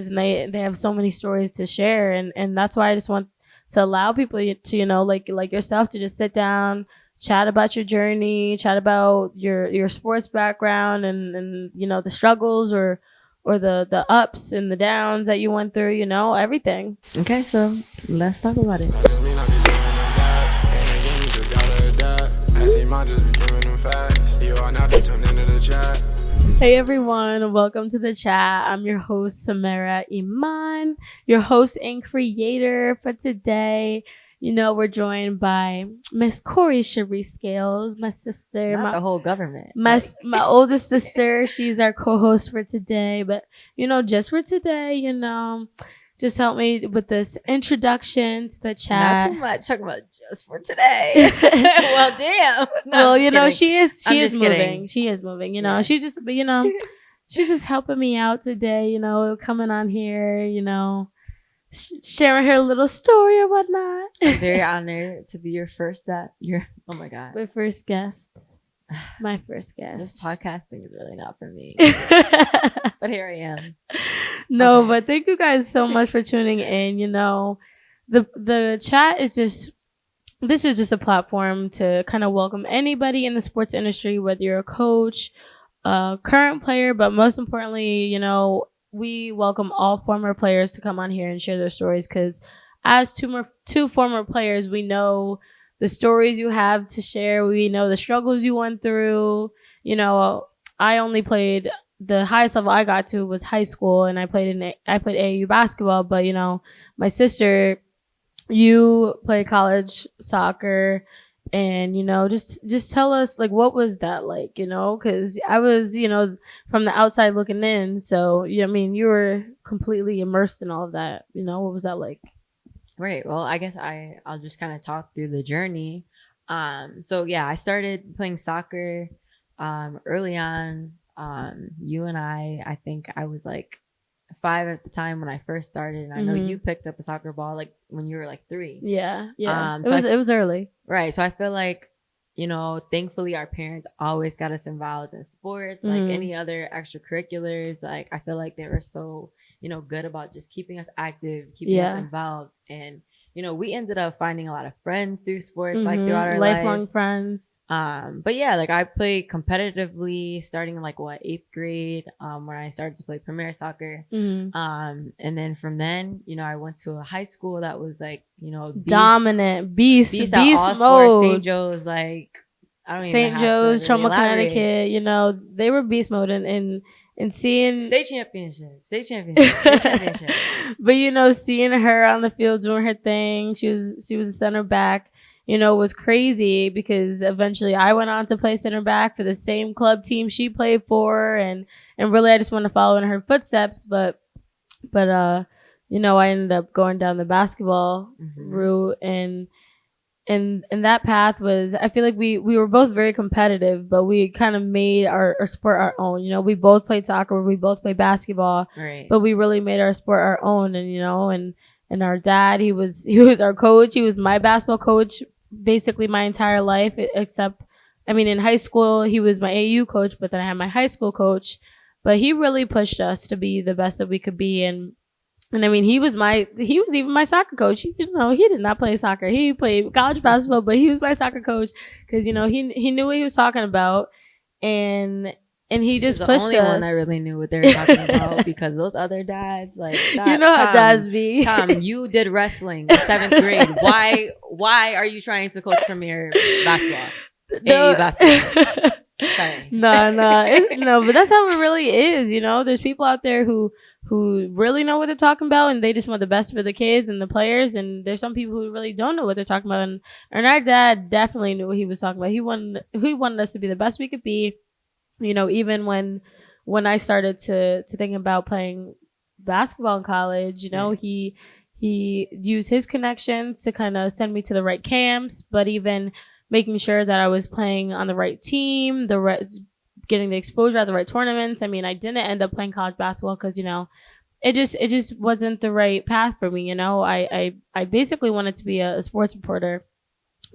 sports, and they have so many stories to share, and that's why I just want to allow people to, like yourself, to just sit down, chat about your journey, chat about your sports background, and the struggles or the ups and the downs that you went through, everything. Okay, so let's talk about it. Hey everyone, welcome to the chat. I'm your host, Samara Iman, your host and creator for today. We're joined by Miss Cori Sherree Scales, my sister. Not the whole government. My older sister. She's our co-host for today. But, just for today, just help me with this introduction to the chat. Not too much. Talking about just for today. Well, damn. No, she is moving. Kidding. She is moving. Yeah. She just, she's just helping me out today, coming on here, sharing her little story or whatnot. I'm very honored to be your first oh my God. My first guest. This podcasting is really not for me. But here I am. No, okay. But thank you guys so much for tuning in. The chat is this is just a platform to kind of welcome anybody in the sports industry, whether you're a coach, a current player, but most importantly, we welcome all former players to come on here and share their stories, because as two former players, we know the stories you have to share. We know the struggles you went through. I only played, the highest level I got to was high school, and I played AAU basketball. But my sister, you played college soccer, and just tell us, like, what was that like? Because I was from the outside looking in. So you were completely immersed in all of that. What was that like? Right. Well, I guess I'll just kind of talk through the journey. So yeah, I started playing soccer early on. You and I think I was like 5 at the time when I first started, and I know you picked up a soccer ball like when you were like 3. Yeah. It was early. Right. So I feel like, thankfully our parents always got us involved in sports, like any other extracurriculars. Like, I feel like they were so, good about just keeping us active, keeping us involved. And, we ended up finding a lot of friends through sports, like throughout our lifelong lives. friends. But yeah, like I played competitively starting in 8th grade, where I started to play Premier Soccer. And then from then, I went to a high school that was dominant beast all mode. Sports, St. Joe's, I don't even St. Joe's, Trumbull, Connecticut. They were beast mode and seeing state championship. But seeing her on the field doing her thing, she was a center back, was crazy, because eventually I went on to play center back for the same club team she played for, and really I just want to follow in her footsteps, but I ended up going down the basketball route, and that path was, I feel like we were both very competitive, but we kind of made our sport our own. We both played soccer, we both played basketball, right, but we really made our sport our own. And our dad, he was our coach. He was my basketball coach basically my entire life, except, in high school he was my AU coach, but then I had my high school coach. But he really pushed us to be the best that we could be, and he was even my soccer coach. He did not play soccer. He played college basketball, but he was my soccer coach, because he knew what he was talking about, and he just pushed us. The only one that really knew what they were talking about, because those other dads, stop. How dads be. Tom, you did wrestling in 7th grade. Why are you trying to coach Premier basketball? AAU basketball. Sorry. No, but that's how it really is. There's people out there who really know what they're talking about, and they just want the best for the kids and the players. And there's some people who really don't know what they're talking about. And our dad definitely knew what he was talking about. He wanted us to be the best we could be. Even when I started to think about playing basketball in college, he used his connections to kind of send me to the right camps, but even making sure that I was playing on the right team, getting the exposure at the right tournaments. I didn't end up playing college basketball because, it just wasn't the right path for me. I basically wanted to be a sports reporter.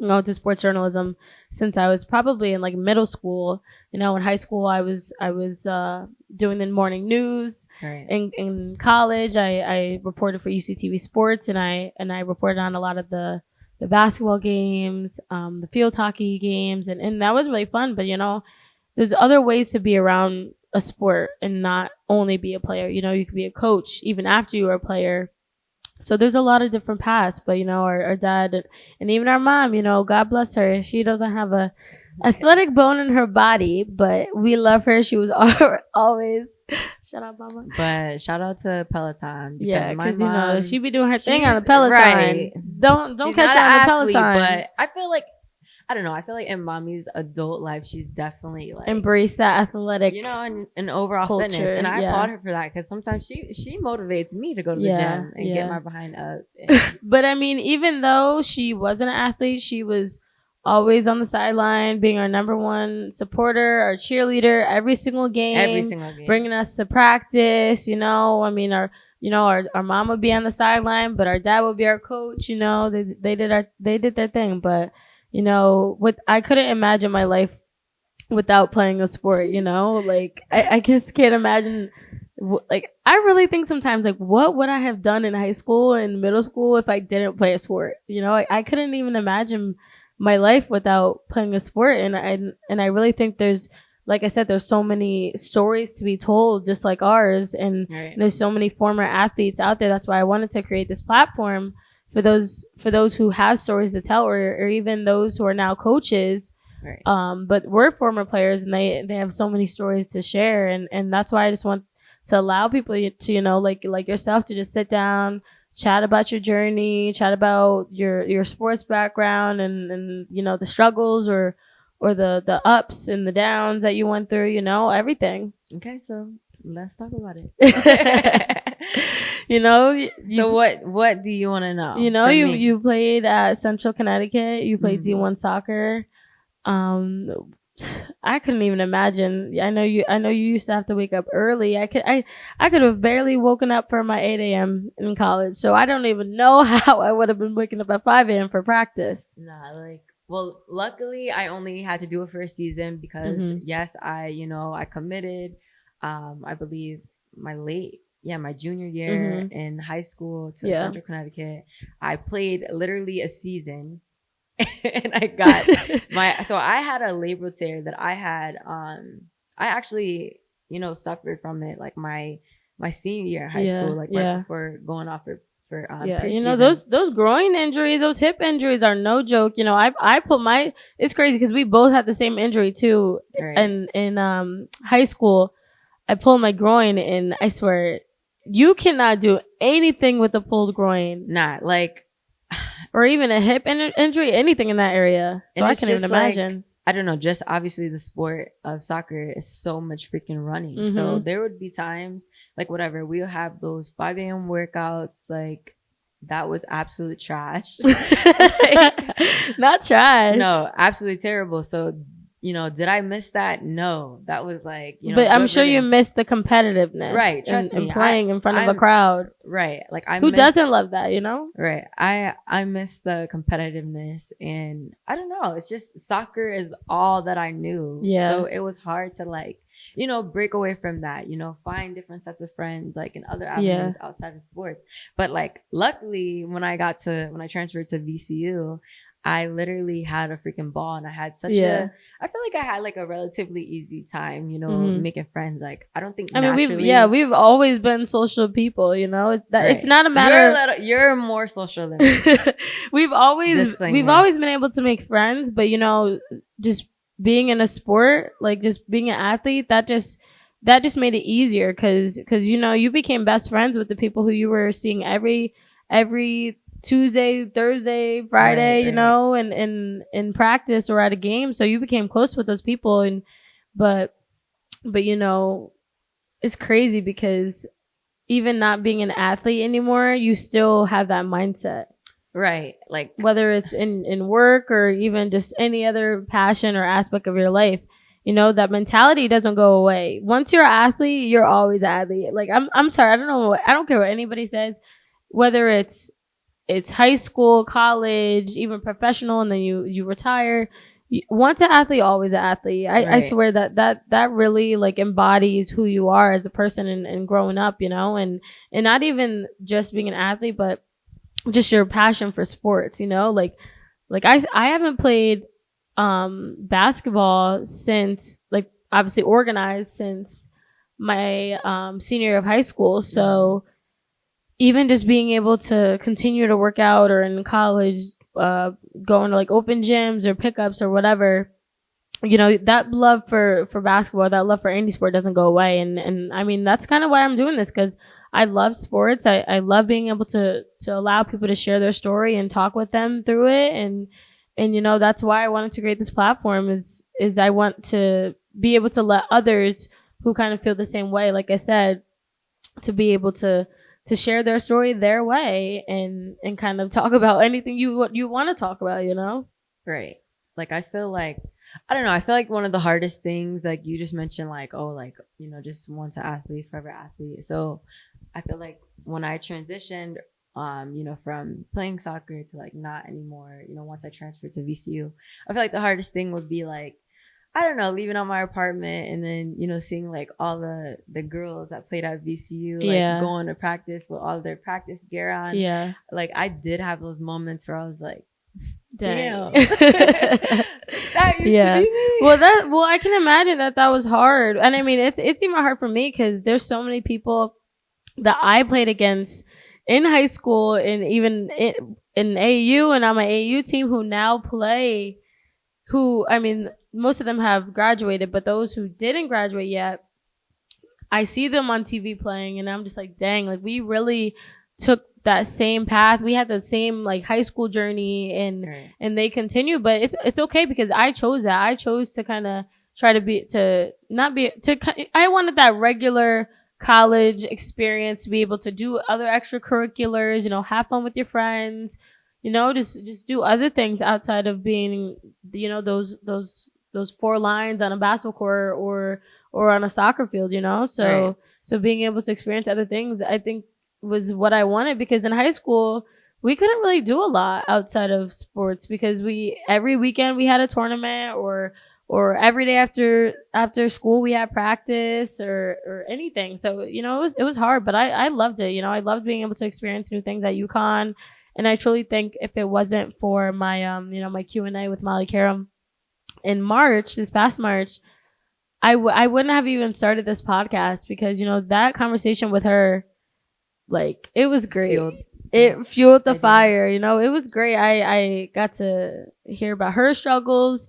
go into sports journalism since I was probably in like middle school. In high school I was doing the morning news. Right. In college I reported for UCTV Sports, and I reported on a lot of the basketball games, the field hockey games, and that was really fun. But there's other ways to be around a sport and not only be a player. You could be a coach even after you were a player. So there's a lot of different paths, but our dad and even our mom, God bless her, she doesn't have a athletic bone in her body, but we love her. She was always shout out mama. But shout out to Peloton. Because she be doing her thing on the Peloton. Right. Don't She's catch her on the Peloton. But I feel like, I don't know, I feel like in mommy's adult life, she's definitely like embrace that athletic, and overall culture, fitness. And I applaud her for that, because sometimes she motivates me to go to the gym and get my behind up. But I mean, even though she wasn't an athlete, she was always on the sideline, being our number one supporter, our cheerleader, every single game, bringing us to practice. I mean, our mom would be on the sideline, but our dad would be our coach. They did their thing. But I couldn't imagine my life without playing a sport. Like I just can't imagine. Like I really think sometimes, like, what would I have done in high school and middle school if I didn't play a sport? I couldn't even imagine my life without playing a sport. And I really think there's, like I said, there's so many stories to be told just like ours, and there's so many former athletes out there. That's why I wanted to create this platform for those who have stories to tell, or even those who are now coaches. Right. But we're former players, and they have so many stories to share, and that's why I just want to allow people to like yourself to just sit down, chat about your journey, chat about your sports background, and the struggles or the ups and the downs that you went through, everything. Okay, so let's talk about it. So what do you want to know? You played at Central Connecticut. You played D1 soccer. I couldn't even imagine. I know you used to have to wake up early. I could have barely woken up for my 8 a.m. in college. So I don't even know how I would have been waking up at 5 a.m. for practice. Well, luckily I only had to do it for a season because yes, I committed, I believe my junior year in high school to Central Connecticut. I played literally a season. And I got so I had a labral tear that I had, I actually, suffered from it like my senior year of high school, like right before going off for preseason. Those groin injuries, those hip injuries are no joke. I put it's crazy because we both had the same injury too. Right. And in high school, I pulled my groin, and I swear you cannot do anything with a pulled groin. Not like, or even a hip injury, anything in that area. So I can't even imagine. I don't know, just obviously the sport of soccer is so much freaking running. So there would be times, like whatever, we'll have those 5 a.m. workouts, like that was absolute trash. Not trash. No, absolutely terrible. So, did I miss that? No, that was like, but I'm sure you missed the competitiveness. Right. Trust me. And playing in front of a crowd. Right. Like who doesn't love that, Right. I miss the competitiveness, and I don't know. It's just soccer is all that I knew. Yeah. So it was hard to break away from that, find different sets of friends, like in other avenues outside of sports. But like, luckily when I transferred to VCU, I literally had a freaking ball, and I had I feel like I had like a relatively easy time, making friends. Like, I don't think we've always been social people, it's not a matter. You're more social than me. we've always been able to make friends, but just being in a sport, like just being an athlete, that just made it easier because you became best friends with the people who you were seeing every Tuesday, Thursday, Friday, and in practice or at a game. So you became close with those people, but it's crazy because even not being an athlete anymore, you still have that mindset. Right. Like whether it's in work or even just any other passion or aspect of your life, that mentality doesn't go away. Once you're an athlete, you're always an athlete. Like I'm sorry, I don't care what anybody says, whether it's it's high school, college, even professional, and then you retire. Once an athlete, always an athlete. I swear that really like embodies who you are as a person and growing up, you know, and not even just being an athlete, but just your passion for sports, you know, like I haven't played basketball since, like, obviously organized, since my senior year of high school. So even just being able to continue to work out, or in college, going to like open gyms or pickups or whatever, you know, that love for basketball, that love for any sport doesn't go away. And I mean, that's kind of why I'm doing this, because I love sports. I love being able to allow people to share their story and talk with them through it. And you know, that's why I wanted to create this platform, is I want to be able to let others who kind of feel the same way, like I said, to be able to share their story their way, and kind of talk about anything you want to talk about, you know? Right. Like, I feel like, I don't know, I feel like one of the hardest things, like you just mentioned, like, oh, like, you know, just once an athlete, forever athlete. So I feel like when I transitioned, you know, from playing soccer to like not anymore, you know, once I transferred to VCU, I feel like the hardest thing would be like, I don't know, leaving out my apartment and then, you know, seeing like all the girls that played at VCU, like going to practice with all their practice gear on. Yeah. Like, I did have those moments where I was like, Dang. damn. That used to be me. Well, I can imagine that was hard. And I mean, it's even hard for me, because there's so many people that I played against in high school, and even in AU, and on my AU team, who now play, who, I mean, most of them have graduated, but those who didn't graduate yet, I see them on TV playing, and I'm just like, dang, like, we really took that same path. We had the same like high school journey, and they continue, but it's okay, because I chose that. I chose to kind of try to I wanted that regular college experience, to be able to do other extracurriculars, you know, have fun with your friends, you know, just do other things outside of being, you know, those four lines on a basketball court, or on a soccer field, you know. So so being able to experience other things, I think, was what I wanted, because in high school we couldn't really do a lot outside of sports, because every weekend we had a tournament, or every day after school we had practice, or anything. So, you know, it was hard, but I loved it. You know, I loved being able to experience new things at UConn. And I truly think, if it wasn't for my you know, my Q&A with Molly Karam in March, this past March, I wouldn't have even started this podcast, because, you know, that conversation with her, like, it was great. It fueled the fire, you know. It was great. I got to hear about her struggles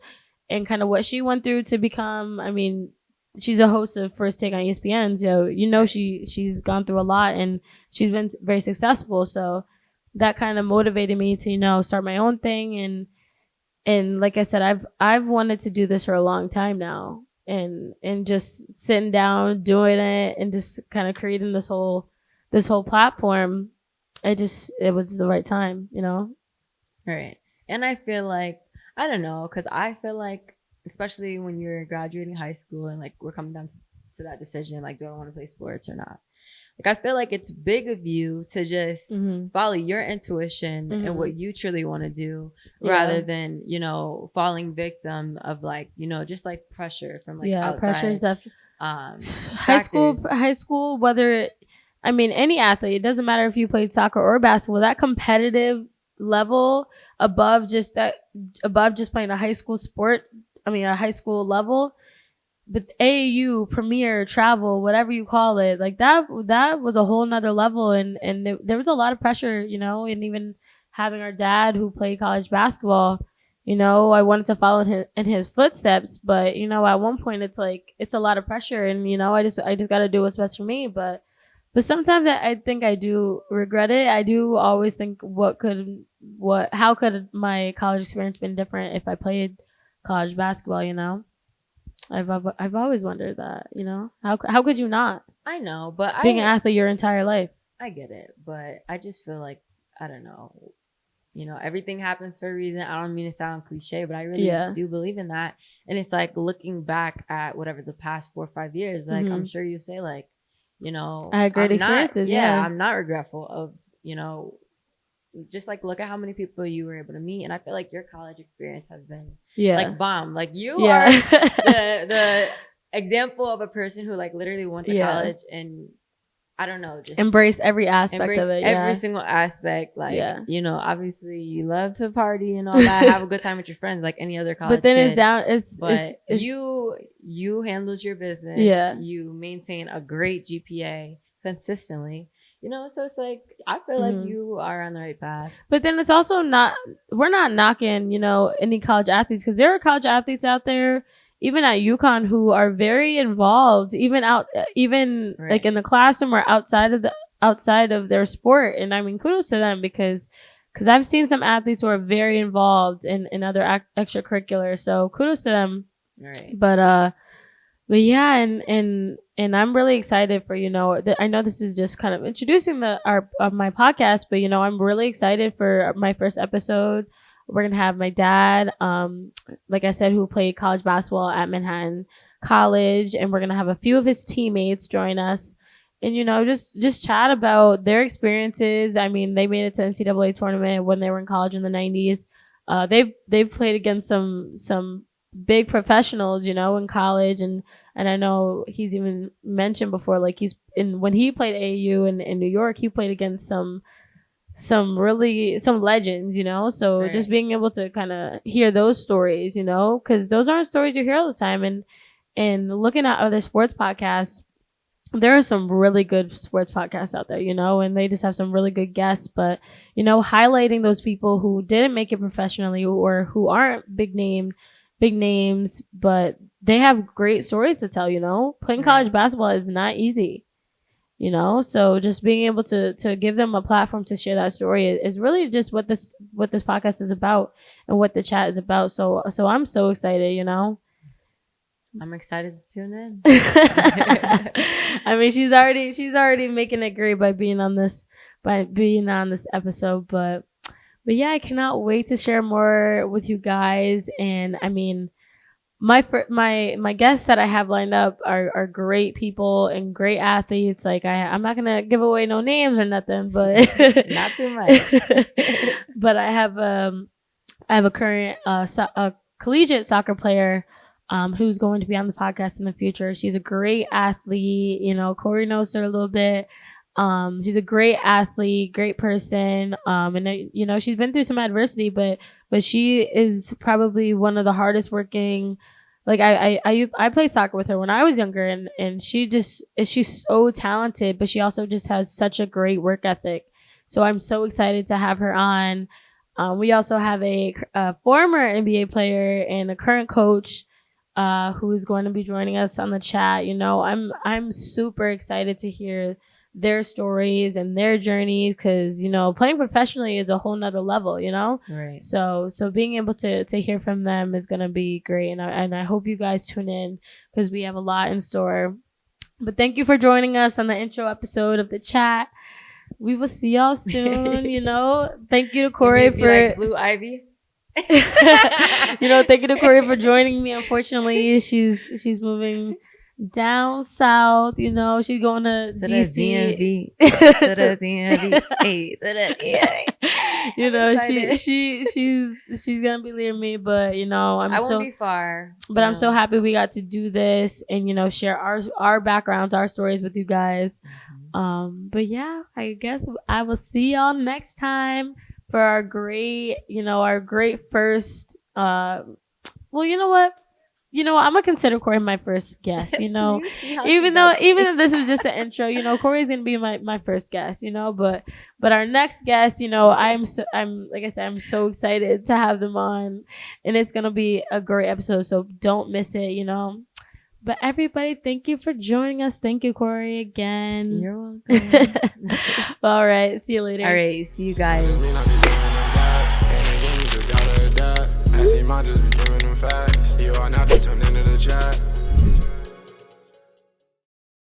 and kind of what she went through to become, I mean, she's a host of First Take on ESPN, so, you know, she's gone through a lot, and she's been very successful. So that kind of motivated me to, you know, start my own thing. And like I said, I've wanted to do this for a long time now, and just sitting down, doing it, and just kind of creating this whole platform. It was the right time, you know? Right. And I feel like, I don't know, because I feel like, especially when you're graduating high school and like we're coming down to that decision, like, do I want to play sports or not? Like, I feel like it's big of you to just follow your intuition and what you truly want to do, rather than, you know, falling victim of, like, you know, just like pressure from like outside. Pressure is definitely high school, whether I mean, any athlete, it doesn't matter if you played soccer or basketball, that competitive level above just playing a high school sport, I mean, a high school level, but AAU, premier, travel, whatever you call it, like that was a whole nother level. And there was a lot of pressure, you know, and even having our dad who played college basketball, you know, I wanted to follow in his footsteps, but, you know, at one point it's like, it's a lot of pressure, and, you know, I just got to do what's best for me. But sometimes I think I do regret it. I do always think, how could my college experience been different if I played college basketball, you know? I've always wondered that, you know? How could you not? I know, but being an athlete your entire life. I get it, but I just feel like, I don't know, you know, everything happens for a reason. I don't mean to sound cliche, but I really do believe in that. And it's like, looking back at whatever the past 4 or 5 years, like, I'm sure you say, like, you know, I had great experiences. I'm not regretful of, you know, just like look at how many people you were able to meet, and I feel like your college experience has been Yeah. like bomb. Like you Yeah. are the example of a person who like literally went to Yeah. college and I don't know, just embrace every aspect of it. every Yeah. single aspect. Like, Yeah. you know, obviously you love to party and all that, have a good time with your friends, like any other college But then kid. it's down. But It's you handled your business. Yeah. You maintain a great GPA consistently. You know, so it's like I feel like you are on the right path. But then it's also not. We're not knocking, you know, any college athletes, because there are college athletes out there, even at UConn, who are very involved, even Right. like in the classroom or outside of their sport. And I mean, kudos to them, because I've seen some athletes who are very involved in other extracurriculars. So kudos to them. Right. But yeah, and I'm really excited for, you know, I know this is just kind of introducing my podcast, but you know, I'm really excited for my first episode. We're gonna have my dad, like I said, who played college basketball at Manhattan College, and we're gonna have a few of his teammates join us, and you know, just chat about their experiences. I mean, they made it to NCAA tournament when they were in college in the 90s. They've played against some big professionals, you know, in college, and I know he's even mentioned before, like when he played AAU in New York, he played against some legends, you know. So Right. just being able to kind of hear those stories, you know, because those aren't stories you hear all the time. And looking at other sports podcasts, there are some really good sports podcasts out there, you know, and they just have some really good guests. But, you know, highlighting those people who didn't make it professionally or who aren't big names, but they have great stories to tell, you know. Playing college basketball is not easy, you know. So just being able to give them a platform to share that story is really just what this podcast is about and what the chat is about. So I'm so excited, you know. I'm excited to tune in. I mean, she's already making it great by being on this episode, but yeah, I cannot wait to share more with you guys. And I mean, my guests that I have lined up are great people and great athletes. Like I'm not gonna give away no names or nothing, but not too much. But I have a current a collegiate soccer player who's going to be on the podcast in the future. She's a great athlete. You know, Cori knows her a little bit. She's a great athlete, great person. And you know, she's been through some adversity, but she is probably one of the hardest working. Like I played soccer with her when I was younger, and she's so talented, but she also just has such a great work ethic. So I'm so excited to have her on. We also have a former NBA player and a current coach who is going to be joining us on the chat. You know, I'm super excited to hear their stories and their journeys, because you know, playing professionally is a whole nother level, you know. Right. So being able to hear from them is going to be great, and I hope you guys tune in, because we have a lot in store. But thank you for joining us on the intro episode of the chat. We will see y'all soon. You know, thank you to Cori for like Blue Ivy. You know, thank you to Cori for joining me. Unfortunately, she's moving down south. You know, she's going to DC. The DMV. To the DMV. Hey, to the DMV. You know, she's gonna be leaving me, but you know, I won't be far. But I'm so happy we got to do this and, you know, share our backgrounds, our stories with you guys. But yeah, I guess I will see y'all next time for our great first well, you know what? I'm gonna consider Cori my first guest, you know. even though this was just an intro, you know, Cori's gonna be my first guest, you know, but our next guest, you know, I'm like I said, I'm so excited to have them on, and it's gonna be a great episode, so don't miss it, you know. But everybody, thank you for joining us. Thank you, Cori, again. You're welcome. All right, see you later. All right, see you guys.